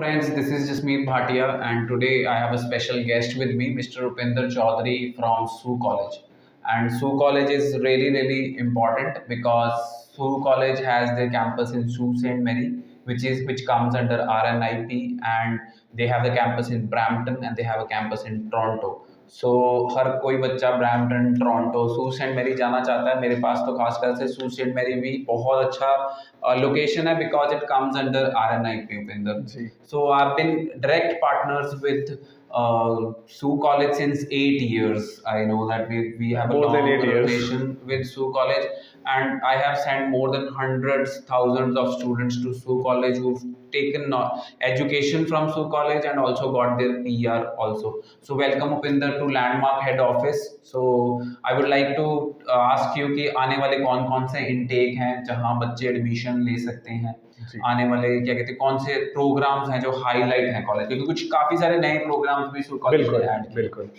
friends, this is Jasmeet Bhatia, and today I have a special guest with me, Mr. Upinder Chaudhary from SU College. And SU College is really important because SU College has their campus in SU St. Mary, which comes under RNIP, and they have the campus in Brampton and they have a campus in Toronto. सो हर कोई बच्चा Brampton Toronto सू Ste Mary जाना चाहता है। मेरे पास तो खासकर से सू Ste Mary भी बहुत अच्छा लोकेशन है because it comes under RNIP Upendra ji so I have been direct partners with SU College since 8 years. I know that we have a More than long 8 years. relation with SU College, and I have sent more than hundreds, thousands of students to SU College who've taken education from SU College and also got their PR also. So welcome Upinder to Landmark head office. So I would like to ask you कि आने वाले कौन-कौन से intake हैं जहाँ बच्चे admission ले सकते हैं, जी आने वाले क्या कहते हैं कौन से प्रोग्राम्स हैं जो हाईलाइट हैं कॉलेज, क्योंकि कुछ काफी सारे नए प्रोग्राम्स भी SU कॉलेज बिल्कुल ने ऐड किए। बिल्कुल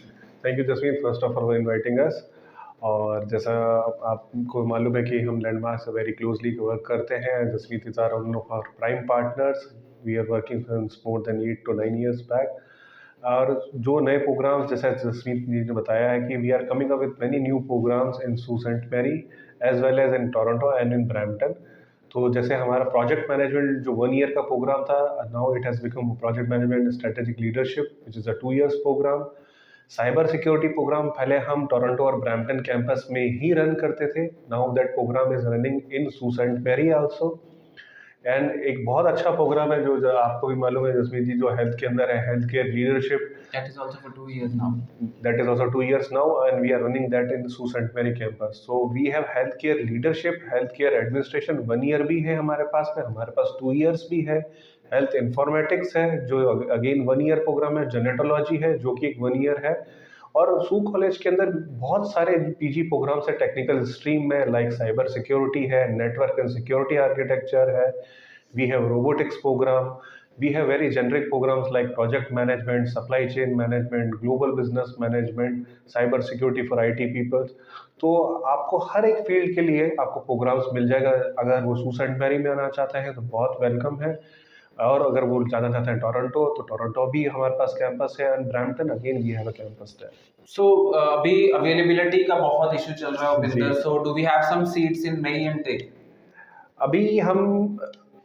thank you Jasmeet first of all inviting us. और जैसा आपको मालूम है कि हम लैंडमार्क से वेरी क्लोजली वर्क करते हैं। Jasmeet is are one of our prime partners. We are working since more than 8 to 9 years बैक। और जो नए प्रोग्राम्स जैसा जसमीत जी ने बताया है कि we are coming up with many new programmes in सू Ste Marie as well as in Toronto and in Brampton. तो जैसे हमारा प्रोजेक्ट मैनेजमेंट जो 1 year का प्रोग्राम था, now it has become project management strategic leadership which is a 2 years programme. Cyber security programme पहले हम Toronto और Brampton campus में ही रन करते थे। Now that programme is running in सू सेंट मैरी आल्सो। एंड एक बहुत अच्छा प्रोग्राम है जो आपको भी मालूम है जसमीत जी, जो हेल्थ के अंदर है, health care leadership. That is also for 2 years now. That is also 2 years now, and we are running that in Sault Ste. Marie campus. So we have healthcare leadership, healthcare administration 1 year भी है हमारे पास में, हमारे पास 2 years भी है। Health informatics है जो again 1 year programme है। जेनेटोलॉजी है जो कि एक 1 year है। और SU कॉलेज के अंदर बहुत सारे पीजी प्रोग्राम्स है टेक्निकल स्ट्रीम में, लाइक साइबर सिक्योरिटी है, नेटवर्क एंड सिक्योरिटी आर्किटेक्चर है, we have robotics programme, we have very generic programs like project management, supply chain management, global business management, cyber security for IT people। तो आपको हर एक field के लिए आपको programmes मिल जाएगा। अगर वो सू सेंट मैरी में आना चाहते हैं तो बहुत वेलकम है, और अगर वो जाना चाहते हैं टोरंटो तो टोरंटो भी हमारे पास कैंपस है, and Brampton again we have a campus there. So अभी अवेलेबिलिटी का बहुत इशू चल रहा है उपिंदर, जी। so do we have some seats in May intake? अभी हम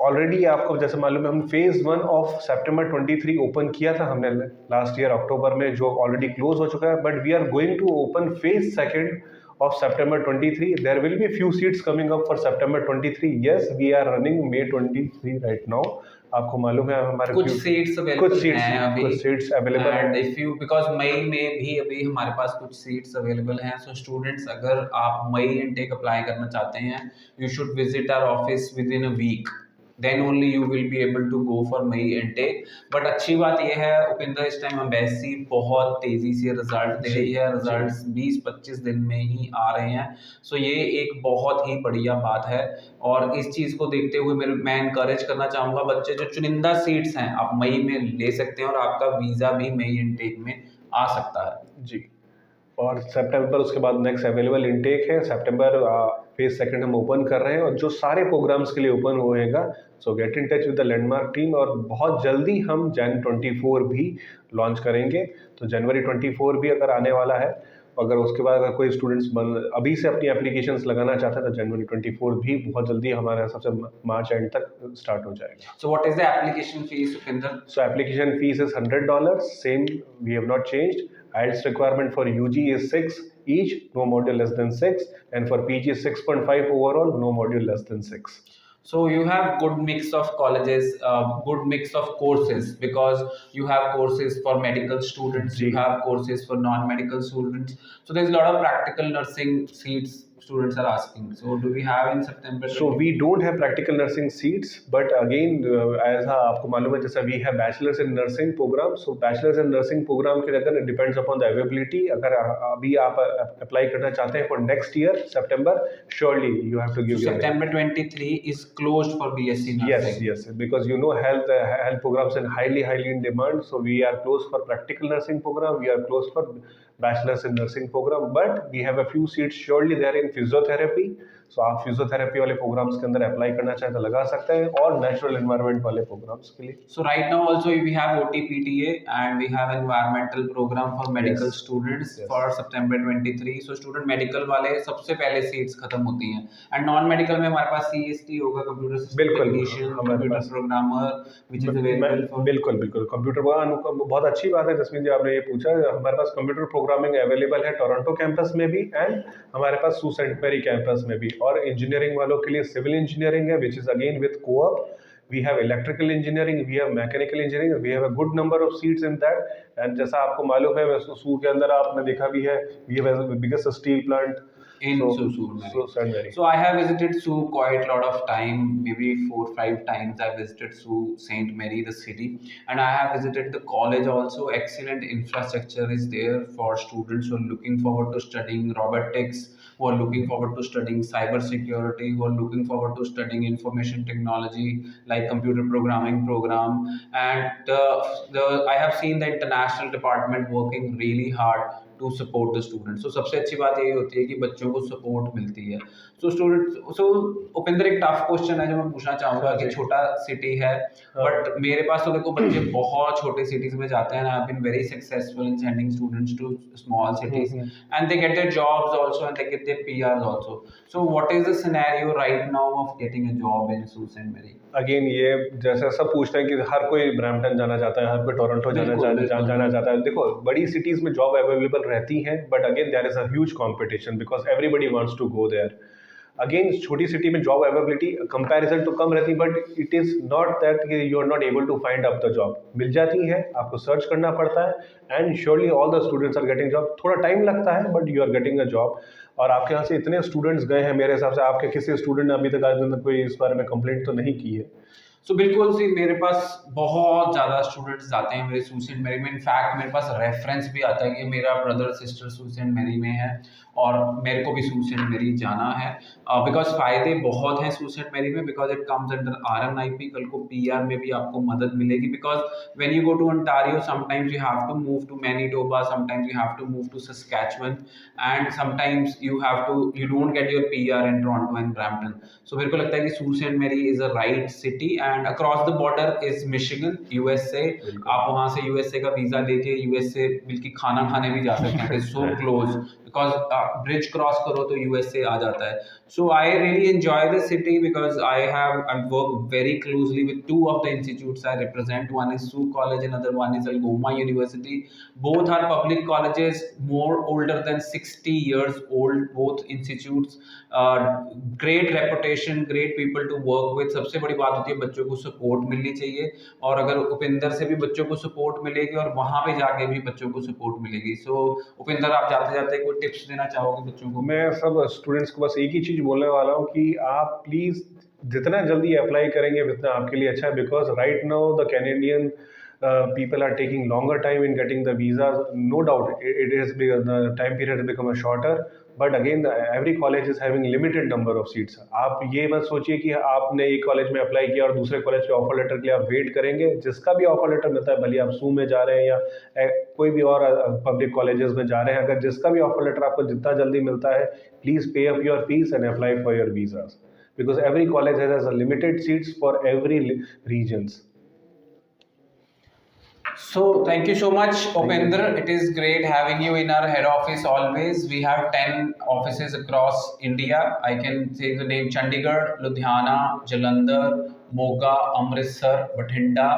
ऑलरेडी आपको जैसे मालूम है हम फेज 1 ऑफ सितंबर 23 ओपन किया था हमने लास्ट ईयर अक्टूबर में, जो ऑलरेडी क्लोज हो चुका है। But we are going to open phase 2 of September 23। There will be few seats coming up for September 23। Yes, we are running May 23 right now. आपको मालूम है हमारे कुछ सीट्स अवेलेबल हैं अभी, कुछ सीट्स अवेलेबल एंड हैं। इफ यू बिकॉज मई में भी अभी हमारे पास कुछ सीट्स अवेलेबल हैं। सो स्टूडेंट्स, अगर आप मई इनटेक अप्लाई करना चाहते हैं, you should visit our office within a week, then only you will be able to go for May intake. But अच्छी बात यह है उपिंदर, इस टाइम एम्बेसी बहुत तेजी से रिजल्ट दे रही है, रिजल्ट्स 20-25 दिन में ही आ रहे हैं। सो ये एक बहुत ही बढ़िया बात है, और इस चीज़ को देखते हुए मैं इनकरेज करना चाहूँगा बच्चे, जो चुनिंदा सीट्स हैं आप मई में ले सकते हैं, और आपका वीज़ा भी मई इनटेक में आ सकता है जी। और सितंबर उसके बाद नेक्स्ट अवेलेबल इनटेक है। सितंबर फेज 2 हम ओपन कर रहे हैं, और जो सारे प्रोग्राम्स के लिए ओपन होएगा। सो get in touch with the landmark team, और बहुत जल्दी हम Jan 24 भी लॉन्च करेंगे। तो जनवरी 24 भी अगर आने वाला है, अगर उसके बाद अगर कोई स्टूडेंट्स अभी से अपनी एप्लीकेशंस लगाना चाहते हैं तो जनवरी 24 भी बहुत जल्दी हमारे हिसाब से मार्च एंड तक स्टार्ट हो जाएगा। सो what is the application fees Upinder? So application fees is $100, same, we have not changed. IELTS requirement for UG is 6 each, no module less than 6, and for PG is 6.5 overall, no module less than 6. So you have good mix of colleges, good mix of courses, because you have courses for medical students, you have courses for non-medical students. So there's a lot of practical nursing seats students are asking. So do we have in September? So we don't have practical nursing seats, but again as आपको मालूम है जैसा we have bachelors in nursing program, so bachelors in nursing program के अगर depends upon the availability, अगर अभी आप apply करना चाहते हैं for next year September, surely you have to give your September 23 is closed for BSc nursing. Yes, because you know health programs are highly in demand, so we are closed for practical nursing program, we are closed for bachelors in nursing program, but we have a few seats surely there in physiotherapy, सो आप physiotherapy वाले programmes के अंदर apply करना चाहें तो लगा सकते हैं, और नेचुरल एनवायरनमेंट वाले प्रोग्राम्स के लिए। So right now also we have OTPTA and we have environmental program for medical Yes. students Yes. for September 23. So student medical वाले सबसे पहले सीट्स खत्म होती हैं, and non medical में हमारे पास CST होगा, कंप्यूटर सिस्टम बिल्कुल, टेक्नीशियन, हमारे computer pass programmer which is available for बिल्कुल बिल्कुल कंप्यूटर बहुत अच्छी बात है जसमीन जी, आपने ये पूछा। हमारे पास कंप्यूटर प्रोग्रामिंग अवेलेबल है टोरंटो कैंपस में भी, एंड हमारे पास सू सेंट मैरी कैंपस में भी। और इंजीनियरिंग वालों के लिए सिविल इंजीनियरिंग है which is again with co-op, we have electrical engineering, we have mechanical engineering, we have a good number of seats in that. And जैसा आपको मालूम है सू के अंदर आपने देखा भी है, we have the biggest steel plant in Sault Mary. So I have visited Sioux quite a lot of time, maybe 4-5 times I visited Sioux Saint Mary, the city, and I have visited the college also. Excellent infrastructure is there for students who are looking forward to studying robotics, who are looking forward to studying cyber security, who are looking forward to studying information technology like computer programming program. And I have seen the international department working really hard to support the student. So सबसे अच्छी बात यही होती है कि बच्चों को support मिलती है। सो उपेंद्र, एक टफ क्वेश्चन है जो मैं पूछना चाहूंगा कि छोटा सिटी है बट मेरे पास तो देखो बच्चे बहुत छोटे सिटीज में जाते हैं, I have been very successful in sending students to small cities and they get their jobs also and they get their PRs also. So what is the scenario right now of getting a job in सू Ste Marie? Again ये जैसे सब पूछते हैं कि हर कोई Brampton जाना चाहता है, हर कोई टोरंटो जाना चाहता है। देखो बड़ी सिटीज में जॉब अवेलेबल रहती हैं, but again there is a huge competition because everybody wants to go there. Again छोटी सिटी में जॉब अवेलेबिलिटी कंपैरिजन तो कम रहती, but it is not that you are not able to find up the job. मिल जाती है, आपको search करना पड़ता है and surely all the students are getting job. थोड़ा टाइम लगता है but you are getting a job. और आपके यहाँ से इतने स्टूडेंट्स गए हैं, मेरे हिसाब से आपके किसी स्टूडेंट ने अभी तक आज तक कोई इस बारे में कंप्लेंट तो नहीं की है। सो बिल्कुल सी, मेरे पास बहुत ज़्यादा स्टूडेंट्स आते हैं मेरे सू सेंट मैरी में। इनफैक्ट मेरे पास रेफरेंस भी आता है कि मेरा ब्रदर सिस्टर सू सेंट मैरी में है और मेरे को भी सू सेंट मैरी जाना है। बिकॉज फ़ायदे बहुत हैं सू सेंट मैरी में, because it comes under RNIP। कल को PR में भी आपको मदद मिलेगी, because when you go to Ontario sometimes you have to move to Manitoba, sometimes you have to move to Saskatchewan, and sometimes you don't get your PR in Toronto and Brampton. So मेरे को लगता है कि सू Ste Marie is a right city, and across the border is Michigan, USA। आप वहाँ से USA का वीज़ा लेके USA बल्कि खाना खाने भी जा सकते हैं, so close, because bridge cross करो तो USA आ जाता है। So I really enjoy the city because I work very closely with two of the institutes I represent. One is Sioux College, another one is Algoma University. Both are public colleges, more older than 60 years old, both institutes. Great reputation, great people to work with. सबसे बड़ी बात होती है बच्चों को support मिलनी चाहिए, और अगर उपेंद्र से भी बच्चों को सपोर्ट मिलेगी और वहाँ पे जाके भी बच्चों को सपोर्ट मिलेगी। सो उपेंद्र, आप जाते जाते कोई टिप्स देना चाहोगे बच्चों को? मैं सब स्टूडेंट्स को बस एक ही चीज़ बोलने वाला हूँ कि आप प्लीज़ जितना जल्दी अप्लाई करेंगे उतना आपके लिए अच्छा है, because right now the Canadian people are taking longer time in getting the visas. No doubt the time period has become shorter, but again every college is having limited number of seats. आप ये मत सोचिए कि आपने एक college में apply किया और दूसरे कॉलेज के ऑफर लेटर के लिए आप वेट करेंगे। जिसका भी ऑफर लेटर मिलता है, भले आप सू में जा रहे हैं या कोई भी और पब्लिक कॉलेजेस में जा रहे हैं, अगर जिसका भी ऑफर लेटर आपको जितना जल्दी मिलता है, please pay up your fees and apply for your visas, because every college has a limited seats for every regions. So thank you so much, Upendra. It is great having you in our head office always. We have 10 offices across India. I can say the name: Chandigarh, Ludhiana, Jalandhar, Moga, Amritsar, Bathinda,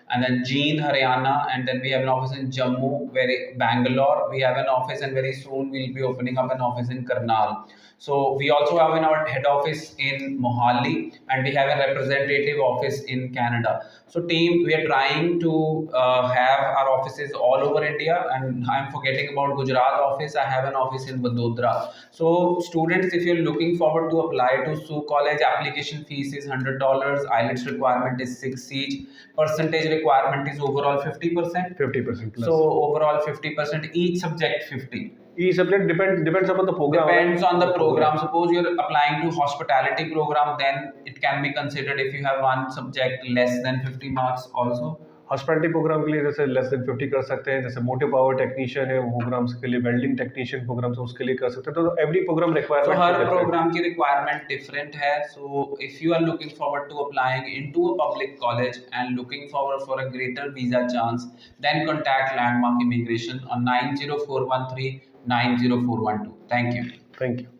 and then Jeend, Haryana, and then we have an office in Jammu, Bangalore. We have an office, and very soon we'll be opening up an office in Karnal. So we also have our head office in Mohali, and we have a representative office in Canada. So team, we are trying to have our offices all over India, and I'm forgetting about Gujarat office. I have an office in Vadodara. So students, if you're looking forward to apply to Sioux College, application fees is $100. IELTS requirement is 6 each. Percentage requirement is overall 50%. 50% plus. So overall 50%. Each subject 50. Each subject depends upon the program. Depends on the program. Suppose you're applying to hospitality program, then it can be considered if you have one subject less than 50 marks also. Hospitality programme के लिए जैसे less than 50 कर सकते हैं, जैसे motive power technician है वो programmes के लिए, वेल्डिंग टेक्नीशियन प्रोग्राम्स उसके लिए कर सकते हैं। तो एवरी प्रोग्राम So रिक्वायरमेंट हर प्रोग्राम की रिक्वायरमेंट डिफरेंट है. So if you are looking forward to applying into a public college and looking forward for a greater visa chance, then contact Landmark Immigration on 90413 90412. Thank you. Thank you.